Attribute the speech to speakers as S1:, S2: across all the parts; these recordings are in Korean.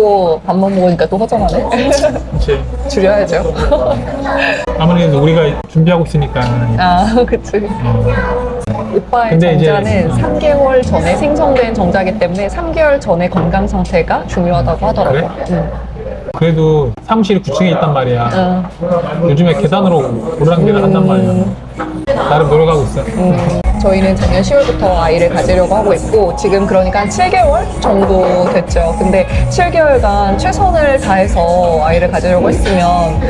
S1: 먹고 밥만 먹으니까 또 허전하네.
S2: 그치.
S1: 줄여야죠.
S2: 아무래도 우리가 준비하고 있으니까.
S1: 아, 그치. 오빠의
S2: 근데 이제,
S1: 정자는 3개월 전에 생성된 정자이기 때문에 3개월 전에 건강 상태가 중요하다고 하더라고.
S2: 그래? 그래도 사무실이 9층에 있단 말이야.
S1: 응.
S2: 요즘에 계단으로 오르락내리락 한단 말이야. 나름 노력하고 있어.
S1: 저희는 작년 10월부터 아이를 가지려고 하고 있고 지금 그러니까 한 7개월 정도 됐죠. 근데 7개월간 최선을 다해서 아이를 가지려고 했으면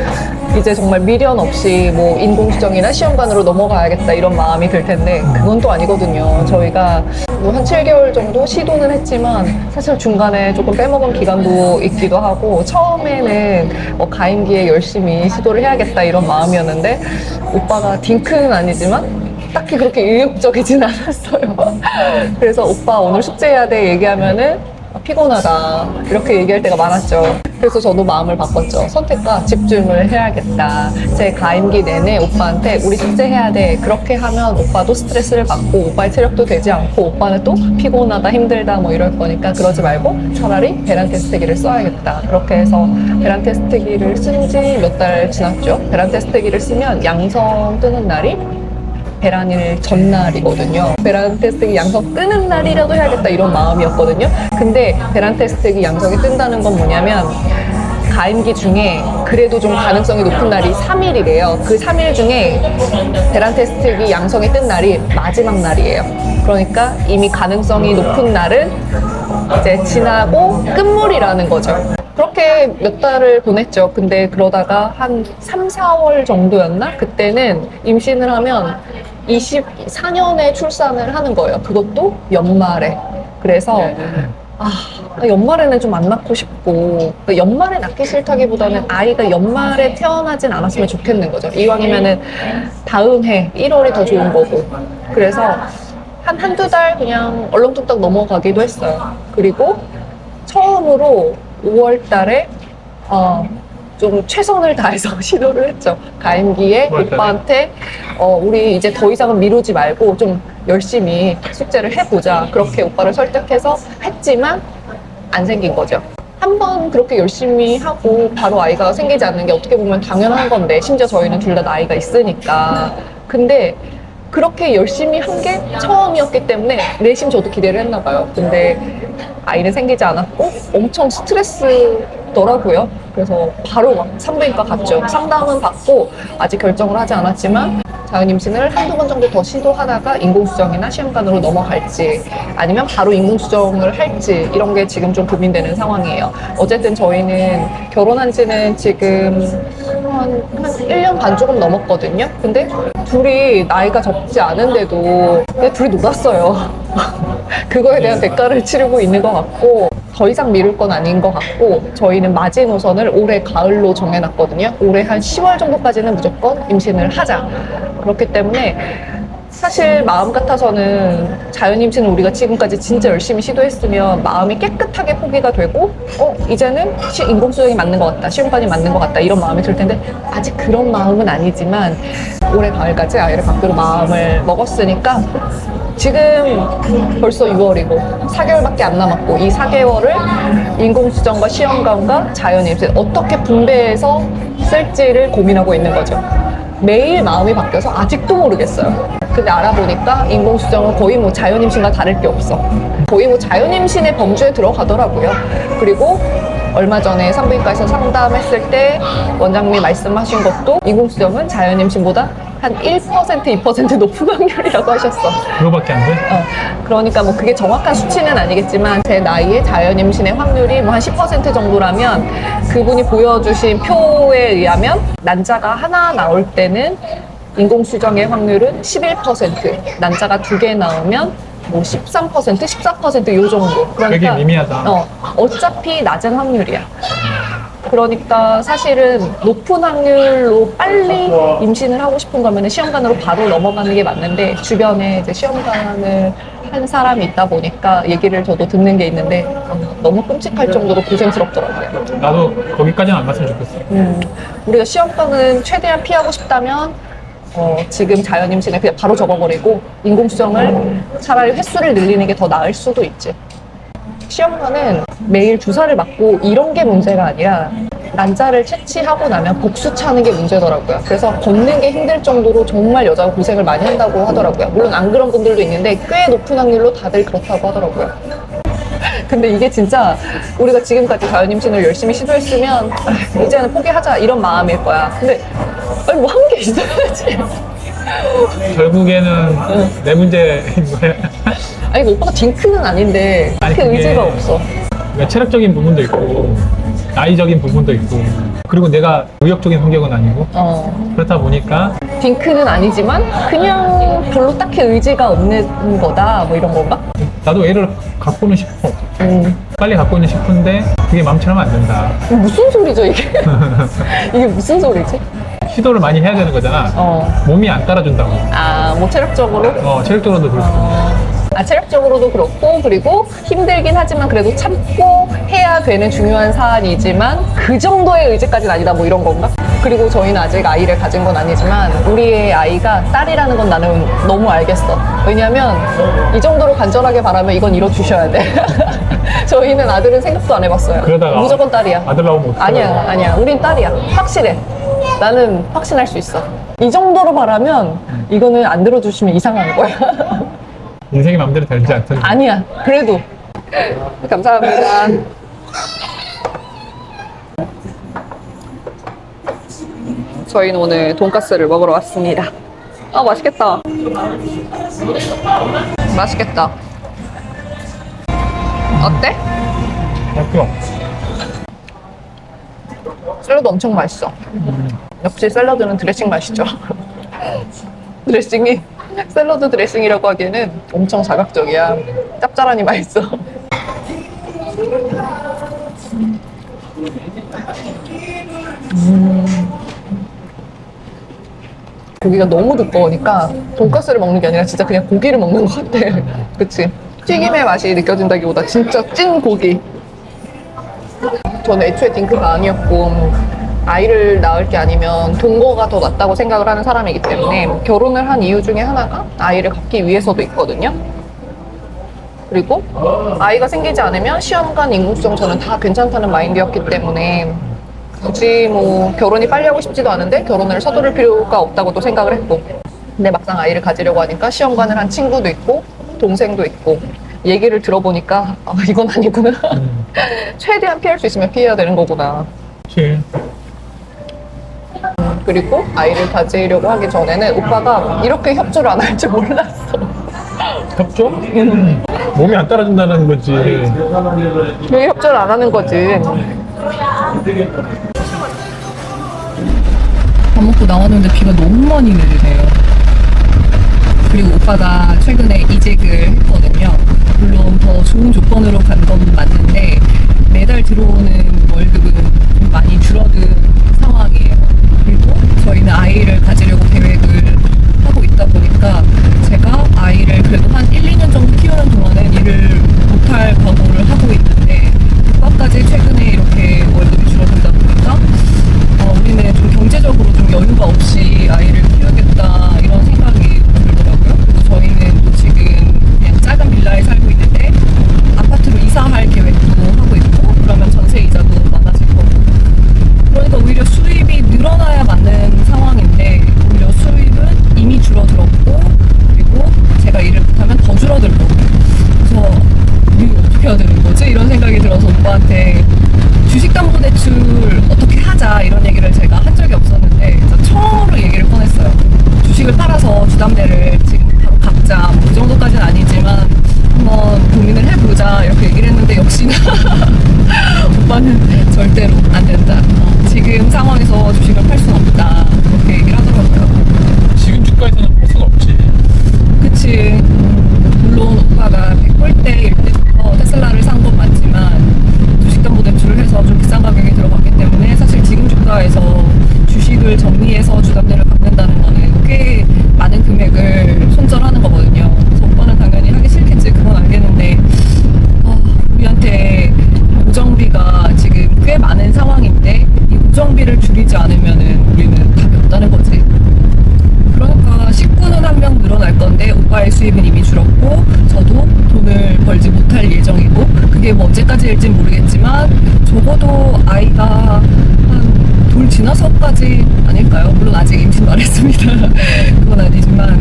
S1: 이제 정말 미련 없이 뭐 인공수정이나 시험관으로 넘어가야겠다 이런 마음이 들 텐데 그건 또 아니거든요. 저희가 뭐 한 7개월 정도 시도는 했지만 사실 중간에 조금 빼먹은 기간도 있기도 하고 처음에는 가임기에 열심히 시도를 해야겠다 이런 마음이었는데 오빠가 딩크는 아니지만 딱히 그렇게 의욕적이진 않았어요. 그래서 오빠 오늘 숙제해야 돼 얘기하면은 피곤하다 이렇게 얘기할 때가 많았죠. 그래서 저도 마음을 바꿨죠. 선택과 집중을 해야겠다. 제 가임기 내내 오빠한테 우리 숙제해야 돼 그렇게 하면 오빠도 스트레스를 받고 오빠의 체력도 되지 않고 오빠는 또 피곤하다 힘들다 뭐 이럴 거니까 그러지 말고 차라리 배란 테스트기를 써야겠다. 그렇게 해서 배란 테스트기를 쓴 지 몇 달 지났죠. 배란 테스트기를 쓰면 양성 뜨는 날이 배란일 전날이거든요. 배란 테스트기 양성 뜨는 날이라도 해야겠다 이런 마음이었거든요. 근데 배란 테스트기 양성이 뜬다는 건 뭐냐면 가임기 중에 그래도 좀 가능성이 높은 날이 3일이래요. 그 3일 중에 배란 테스트기 양성이 뜬 날이 마지막 날이에요. 그러니까 이미 가능성이 높은 날은 이제 지나고 끝물이라는 거죠. 그렇게 몇 달을 보냈죠. 근데 그러다가 한 3, 4월 정도였나? 그때는 임신을 하면 24년에 출산을 하는 거예요. 그것도 연말에. 그래서 연말에는 좀 안 낳고 싶고 연말에 낳기 싫다기보다는 아이가 연말에 태어나진 않았으면 좋겠는 거죠. 이왕이면은 다음 해 1월이 더 좋은 거고. 그래서 한두 달 그냥 얼렁뚱땅 넘어가기도 했어요. 그리고 처음으로 5월 달에 좀 최선을 다해서 시도를 했죠. 가임기에 오빠한테 우리 이제 더 이상은 미루지 말고 좀 열심히 숙제를 해보자. 그렇게 오빠를 설득해서 했지만 안 생긴 거죠. 한 번 그렇게 열심히 하고 바로 아이가 생기지 않는 게 어떻게 보면 당연한 건데 심지어 저희는 둘 다 나이가 있으니까. 근데 그렇게 열심히 한 게 처음이었기 때문에 내심 저도 기대를 했나 봐요. 근데 아이는 생기지 않았고 엄청 스트레스더라고요. 그래서 바로 막 산부인과 갔죠. 상담은 받고 아직 결정을 하지 않았지만 자연 임신을 한두 번 정도 더 시도하다가 인공수정이나 시험관으로 넘어갈지 아니면 바로 인공수정을 할지 이런 게 지금 좀 고민되는 상황이에요. 어쨌든 저희는 결혼한 지는 지금 한 1년 반 조금 넘었거든요. 근데 둘이 나이가 적지 않은데도 그냥 둘이 놀았어요. 그거에 대한 대가를 치르고 있는 것 같고 더 이상 미룰 건 아닌 것 같고 저희는 마지노선을 올해 가을로 정해놨거든요. 올해 한 10월 정도까지는 무조건 임신을 하자. 그렇기 때문에 사실 마음 같아서는 자연 임신을 우리가 지금까지 진짜 열심히 시도했으면 마음이 깨끗하게 포기가 되고 이제는 인공수정이 맞는 것 같다, 시험관이 맞는 것 같다 이런 마음이 들 텐데 아직 그런 마음은 아니지만 올해 가을까지 아이를 갖기로 마음을 먹었으니까 지금 벌써 6월이고 4개월밖에 안 남았고 이 4개월을 인공수정과 시험관과 자연 임신 어떻게 분배해서 쓸지를 고민하고 있는 거죠. 매일 마음이 바뀌어서 아직도 모르겠어요. 근데 알아보니까 인공수정은 거의 뭐 자연 임신과 다를 게 없어. 거의 뭐 자연 임신의 범주에 들어가더라고요. 그리고 얼마 전에 산부인과에서 상담했을 때 원장님이 말씀하신 것도 인공수정은 자연 임신보다 한 1%, 2% 높은 확률이라고 하셨어.
S2: 그거밖에 안 돼?
S1: 그러니까 뭐 그게 정확한 수치는 아니겠지만 제 나이에 자연 임신의 확률이 뭐 한 10% 정도라면 그분이 보여주신 표에 의하면 난자가 하나 나올 때는 인공수정의 확률은 11%, 난자가 2개 나오면 뭐 13%, 14%요 정도.
S2: 되게
S1: 그러니까
S2: 미미하다.
S1: 어차피 낮은 확률이야. 그러니까 사실은 높은 확률로 빨리 임신을 하고 싶은 거면 시험관으로 바로 넘어가는 게 맞는데 주변에 이제 시험관을 한 사람이 있다 보니까 얘기를 저도 듣는 게 있는데 너무 끔찍할 정도로 고생스럽더라고요.
S2: 나도 거기까지는 안 갔으면 좋겠어.
S1: 우리가 시험관은 최대한 피하고 싶다면 지금 자연 임신을 그냥 바로 접어버리고 인공수정을 차라리 횟수를 늘리는 게 더 나을 수도 있지. 시험관은 매일 주사를 맞고 이런 게 문제가 아니라 난자를 채취하고 나면 복수 차는 게 문제더라고요. 그래서 걷는 게 힘들 정도로 정말 여자가 고생을 많이 한다고 하더라고요. 물론 안 그런 분들도 있는데 꽤 높은 확률로 다들 그렇다고 하더라고요. 근데 이게 진짜 우리가 지금까지 자연임신을 열심히 시도했으면 이제는 포기하자 이런 마음일 거야. 근데 아니 뭐 한 게 있어야지.
S2: 결국에는 내 문제인 거야.
S1: 아니 그 오빠가 딩크는 아닌데
S2: 아니,
S1: 그
S2: 그게-
S1: 의지가 없어.
S2: 그러니까 체력적인 부분도 있고 나이적인 부분도 있고 그리고 내가 의욕적인 성격은 아니고 그렇다 보니까
S1: 딩크는 아니지만 그냥 별로 딱히 의지가 없는 거다 뭐 이런 건가?
S2: 나도 애를 갖고는 싶어.
S1: 음.
S2: 빨리 갖고는 싶은데 그게 마음처럼 안 된다.
S1: 무슨 소리죠 이게? 이게 무슨 소리지?
S2: 시도를 많이 해야 되는 거잖아. 몸이 안 따라준다고.
S1: 뭐 체력적으로?
S2: 체력적으로도 그렇고.
S1: 체력적으로도 그렇고 그리고 힘들긴 하지만 그래도 참고 해야 되는 중요한 사안이지만 그 정도의 의지까지는 아니다 뭐 이런 건가? 그리고 저희는 아직 아이를 가진 건 아니지만 우리의 아이가 딸이라는 건 나는 너무 알겠어. 왜냐면 이 정도로 간절하게 바라면 이건 이뤄주셔야 돼. 저희는 아들은 생각도 안 해봤어요.
S2: 그러다가
S1: 무조건 딸이야.
S2: 아들 나오면 어떡해.
S1: 아니야. 우린 딸이야. 확실해. 나는 확신할 수 있어. 이 정도로 바라면 이거는 안 들어주시면 이상한 거야.
S2: 인생이 마음대로 되지 않던데.
S1: 아니야. 그래도. 감사합니다. 저희는 오늘 돈가스를 먹으러 왔습니다. 맛있겠다. 맛있겠다. 어때?
S2: 맛있어.
S1: 샐러드 엄청 맛있어. 역시 샐러드는 드레싱 맛이죠. 드레싱이 샐러드 드레싱이라고 하기에는 엄청 자극적이야. 짭짤하니 맛있어. 고기가 너무 두꺼우니까 돈가스를 먹는 게 아니라 진짜 그냥 고기를 먹는 것 같아. 그치? 튀김의 맛이 느껴진다기보다 진짜 찐 고기. 저는 애초에 딩크가 아니었고 아이를 낳을 게 아니면 동거가 더 낫다고 생각을 하는 사람이기 때문에 결혼을 한 이유 중에 하나가 아이를 갖기 위해서도 있거든요. 그리고 아이가 생기지 않으면 시험관, 인공수정 저는 다 괜찮다는 마인드였기 때문에 굳이 뭐 결혼이 빨리 하고 싶지도 않은데 결혼을 서두를 필요가 없다고 또 생각을 했고 근데 막상 아이를 가지려고 하니까 시험관을 한 친구도 있고 동생도 있고 얘기를 들어보니까 이건 아니구나. 최대한 피할 수 있으면 피해야 되는 거구나.
S2: 그치.
S1: 그리고 아이를 가지려고 하기 전에는 오빠가 이렇게 협조를 안 할 줄 몰랐어.
S2: 협조? 몸이 안 따라준다는 거지.
S1: 왜 협조를 안 하는 거지?
S3: 밥 먹고 나왔는데 비가 너무 많이 내리네요. 그리고 오빠가 최근에 이직을 했거든요. 물론 더 좋은 조건으로 간 건 맞는데 매달 들어오는 월급은 좀 많이 줄어든 상황이에요. 그리고 저희는 아이를 가지려고 계획을 하고 있다 보니까 제가 아이를 그래도 한 1, 2년 정도 키우는 동안은 일을 못할 각오를 하고 있는데 오빠까지 최근에 이렇게 월급이 줄어들다 보니까 우리는 좀 경제적으로 좀 여유가 없이 아이를 키우겠다 이런 생각이 들더라고요. 그리고 저희는 또 지금 그냥 작은 빌라에 살고 있는데 아파트로 이사할 계획도 하고 있고 그러면 전세 이자도 많아질 거고 그러니까 오히려 수입이 늘어나야 맞는 상황인데 오히려 수입은 이미 줄어들었고 그리고 제가 일을 못하면 더 줄어들 거고 그래서 우리 어떻게 해야 되는 거지? 이런 생각이 들어서 오빠한테 주식담보대출 어떻게 하자 이런 얘기를 제가 한 적이 없었는데 처음으로 얘기를 꺼냈어요. 주식을 팔아서 주담대를 지금 바로 갚자 뭐 그 정도까지는 아니지만 한번 고민을 해보자 이렇게 얘기를 했는데 역시나 오빠는 절대로 안 된다. 지금 상황에서 주식을 팔 수는 없다 그렇게 얘기를 하더라고요.
S2: 지금 주가에서는 볼 수가 없지.
S3: 그치. 물론 오빠가 100불대일 때부터 테슬라를 산 건 맞지만 주식담보대출을 해서 좀 비싼 가격에 들어갔기 때문에 사실 지금 주가에서 주식을 정리해서 주담대를 갚는다는 거는 꽤 많은 금액을 손절하는 거거든요. 그래서 오빠는 당연히 하기 싫겠지 그건 알겠는데 우리한테 고정비가 지금 꽤 많은 상황인데 이 고정비를 줄이지 않으면은 우리는 답이 없다는 거지. 그러니까 오빠의 수입은 이미 줄었고 저도 돈을 벌지 못할 예정이고 그게 뭐 언제까지일진 모르겠지만 적어도 아이가 한 돌 지나서까지 아닐까요? 물론 아직 임신도 안 했습니다. 그건 아니지만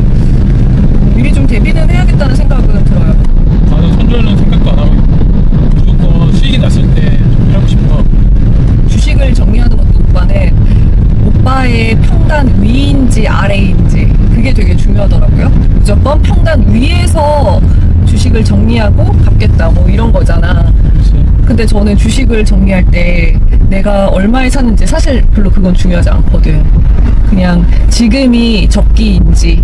S3: 미리 좀 대비는 해야겠다는 생각은 들어요.
S2: 나는 손절은 생각도 안 하고 있고 무조건 수익이 났을 때 좀 하고 싶어.
S3: 주식을 정리하는 것도 오빠의 평단 위인지 아래인지 그게 되게 중요하더라고요. 무조건 평단 위에서 주식을 정리하고 갚겠다 뭐 이런 거잖아.
S2: 그렇지.
S3: 근데 저는 주식을 정리할 때 내가 얼마에 샀는지 사실 별로 그건 중요하지 않거든. 그냥 지금이 적기인지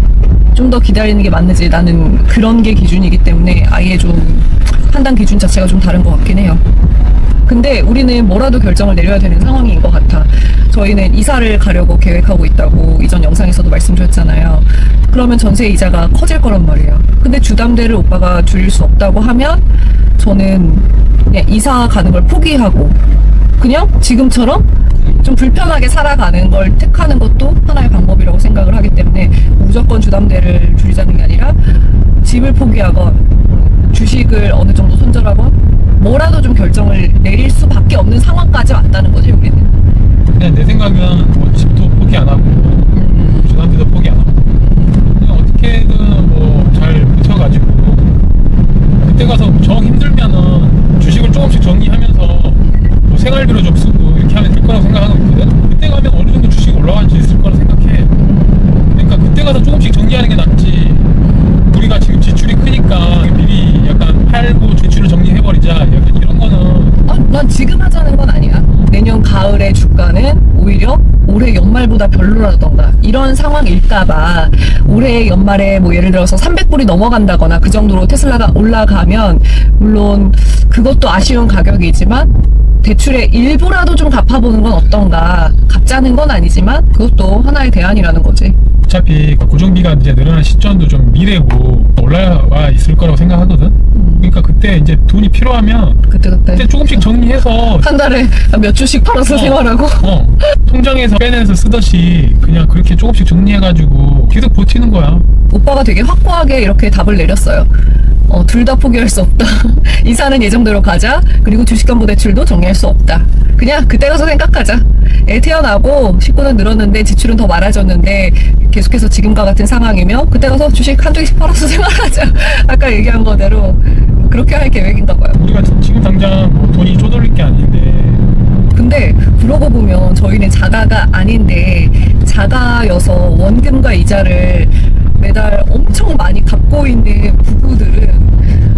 S3: 좀 더 기다리는 게 맞는지 나는 그런 게 기준이기 때문에 아예 좀 판단 기준 자체가 좀 다른 것 같긴 해요. 근데 우리는 뭐라도 결정을 내려야 되는 상황인 것 같아. 저희는 이사를 가려고 계획하고 있다고 이전 영상에서도 말씀드렸잖아요. 그러면 전세 이자가 커질 거란 말이에요. 근데 주담대를 오빠가 줄일 수 없다고 하면 저는 그냥 이사 가는 걸 포기하고 그냥 지금처럼 좀 불편하게 살아가는 걸 택하는 것도 하나의 방법이라고 생각을 하기 때문에 무조건 주담대를 줄이자는 게 아니라 집을 포기하건 주식을 어느 정도 손절하건 뭐라도 좀 결정을 내릴 수밖에 없는 상황까지 왔다는 거지 우리는.
S2: 그냥 내 생각은 뭐 집도 포기 안 하고 주담대도 포기 안 하고 그냥 어떻게든 뭐 잘 버텨가지고 그때 가서 정 힘들면은 주식을 조금씩 정리하면서 뭐 생활비로 좀 쓰고 이렇게 하면 될 거라고 생각하고 있거든. 그때 가면 어느 정도 주식이 올라갈 수 있을 거라 생각해. 그러니까 그때 가서 조금씩 정리하는 게 낫지. 우리가 지금 지출이 크니까 미리 약간 팔고 지출을 정리해버리자 약간 이런 거는.
S3: 난 지금 하자는 건 아니야. 내년 가을에 주가는 오히려 올해 연말보다 별로라던가 이런 상황일까봐 올해 연말에 뭐 예를 들어서 300불이 넘어간다거나 그 정도로 테슬라가 올라가면 물론 그것도 아쉬운 가격이지만 대출의 일부라도 좀 갚아보는 건 어떤가. 갚자는 건 아니지만 그것도 하나의 대안이라는 거지.
S2: 어차피 고정비가 이제 늘어난 시점도 좀 미래고 올라와 있을 거라고 생각하거든. 그러니까 그때 이제 돈이 필요하면 그때 조금씩 정리해서
S3: 한 달에 몇 주씩 팔아서 생활하고
S2: 통장에서 빼내서 쓰듯이 그냥 그렇게 조금씩 정리해가지고 계속 버티는 거야.
S3: 오빠가 되게 확고하게 이렇게 답을 내렸어요. 둘 다 포기할 수 없다. 이사는 예정대로 가자. 그리고 주식담보대출도 정리할 수 없다. 그냥 그때 가서 생각하자. 애 태어나고 식구는 늘었는데 지출은 더 많아졌는데 계속해서 지금과 같은 상황이면 그때 가서 주식 한두 개씩 팔아서 생활하자. 아까 얘기한 거대로 그렇게 할 계획인가 봐요.
S2: 우리가 지금 당장 뭐 돈이 쪼들릴 게 아닌데.
S3: 근데 그러고 보면 저희는 자가가 아닌데 자가여서 원금과 이자를 매달 엄청 많이 갚고 있는 부부들은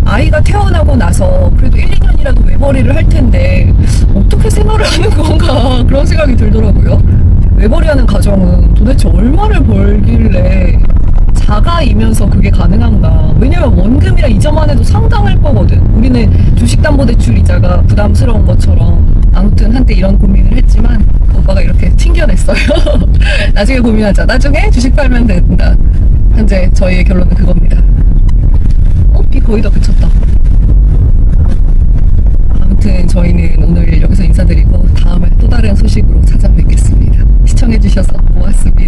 S3: 아이가 태어나고 나서 그래도 1, 2년이라도 외벌이를 할 텐데 어떻게 생활을 하는 건가 그런 생각이 들더라고요. 외벌이하는 가정은 도대체 얼마를 벌길래 자가이면서 그게 가능한가. 왜냐면 원금이랑 이자만 해도 상당할 거거든. 우리는 주식담보대출 이자가 부담스러운 것처럼 아무튼 한때 이런 고민을 했지만 오빠가 이렇게 튕겨냈어요. 나중에 고민하자. 나중에 주식 팔면 된다. 현재 저희의 결론은 그겁니다. 비 거의 다 그쳤다. 아무튼 저희는 오늘 여기서 인사드리고 다음에 또 다른 소식으로 찾아뵙겠습니다. 시청해주셔서 고맙습니다.